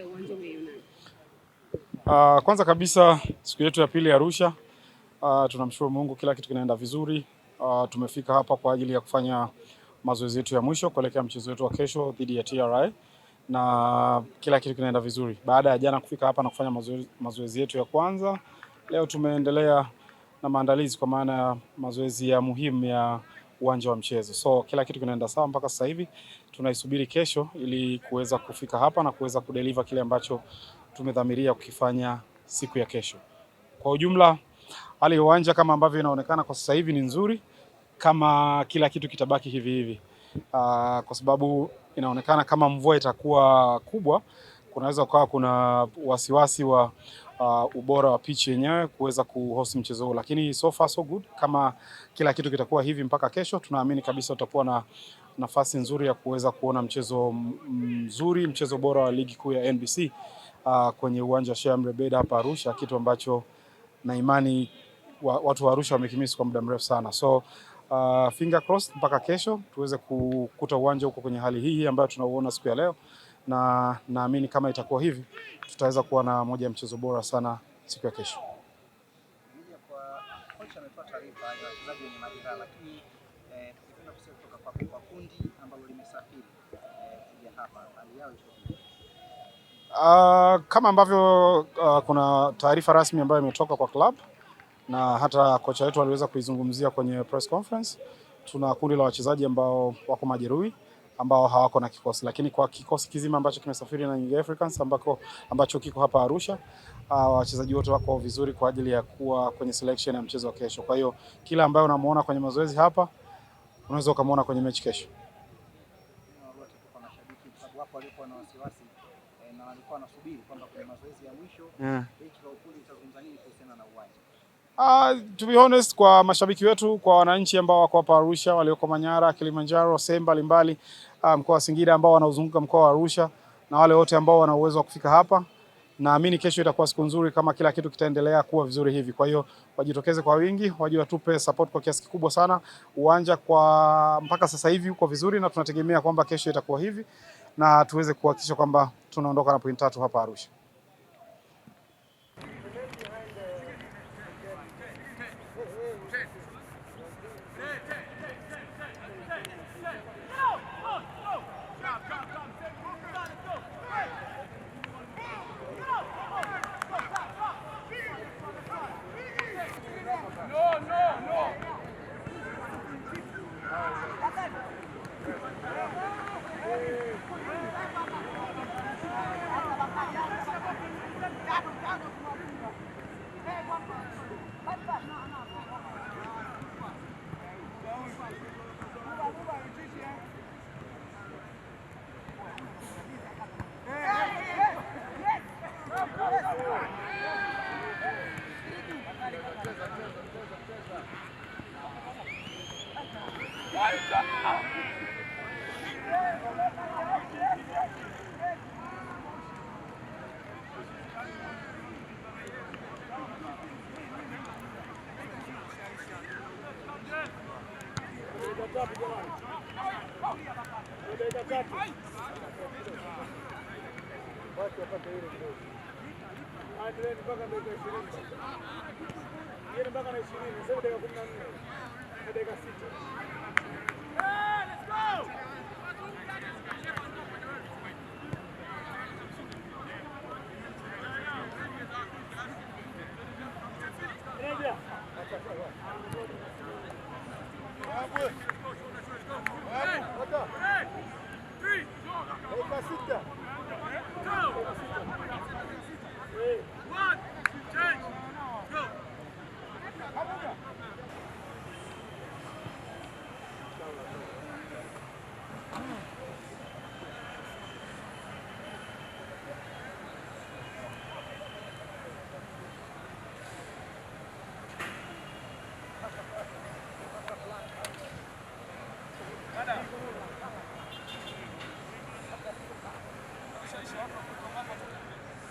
ya uwanja umeiona? Kwanza kabisa siku yetu ya pili Arusha, tunamshukuru Mungu, kila kitu kinaenda vizuri. Tumefika hapa kwa ajili ya kufanya mazoezi yetu ya mwisho kuelekea mchezo wetu wa kesho dhidi ya TRI, na kila kitu kinaenda vizuri. Baada ya jana kufika hapa na kufanya mazoezi yetu ya kwanza, leo tumeendelea na maandalizi kwa maana ya mazoezi ya muhimu ya uwanja wa mchezo. So kila kitu kinaenda sawa mpaka sasa hivi. Tunaisubiri kesho ili kuweza kufika hapa na kuweza kudeliver kile ambacho tumedhamiria kukifanya siku ya kesho. Kwa ujumla, hali ya uwanja kama ambavyo inaonekana kwa sasa hivi ni nzuri, kama kila kitu kitabaki hivi hivi. Kwa sababu inaonekana kama mvua itakuwa kubwa, kunaweza kuwa kuna wasiwasi wa ubora wa pitch yenyewe kuweza kuhost mchezo huu, lakini so far so good. Kama kila kitu kitakuwa hivi mpaka kesho, tunaamini kabisa utakuwa na nafasi nzuri ya kuweza kuona mchezo mzuri, mchezo bora wa ligi kuu ya NBC kwenye uwanja wa Sheikh Amri Abeid hapa Arusha, kitu ambacho na imani watu wa Arusha wamekimisi kwa muda mrefu sana. So finger crossed mpaka kesho tuweze kukuta uwanja huko kwenye hali hii ambayo tunauona siku ya leo, na naamini kama itakuwa hivi tutaweza kuwa na moja ya mchezo bora sana siku ya kesho. Kocha ametoa taarifa ya wachezaji wenye majeraha, lakini tukipenda kusema kutoka kwa kundi ambalo limesafiri kuja hapa, hali yao kama ambavyo kuna taarifa rasmi ambayo imetoka kwa club na hata kocha wetu aliweza kuizungumzia kwenye press conference, tuna kundi la wachezaji ambao wako majeruhi ambao hawako na kikosi, lakini kwa kikosi kizima ambacho kimesafiri na Young Africans ambacho kiko hapa Arusha, wachezaji wote wako vizuri kwa ajili ya kuwa kwenye selection ya mchezo wa kesho. Kwa hiyo kila ambaye unamuona kwenye mazoezi hapa unaweza ukamuona kwenye mechi kesho. Wapo walikuwa na wasiwasi na walikuwa wanasubiri kwamba kwenye mazoezi ya mwisho benchi la ufundi litazungumza nini kuhusiana na uwanja. To be honest, kwa mashabiki wetu, kwa wananchi ambao wako hapa Arusha, walioko Manyara, Kilimanjaro, sehemu mbalimbali, mkoa wa Singida ambao wanaozunguka mkoa wa Arusha, na wale wote ambao wana uwezo wa kufika hapa, naamini kesho itakuwa siku nzuri kama kila kitu kitaendelea kuwa vizuri hivi. Kwa hiyo wajitokeze kwa wingi, waje watupe support kwa kiasi kikubwa sana. Uwanja kwa mpaka sasa hivi uko vizuri na tunategemea kwamba kesho itakuwa hivi na tuweze kuhakikisha kwamba tunaondoka na point 3 hapa Arusha. Hey,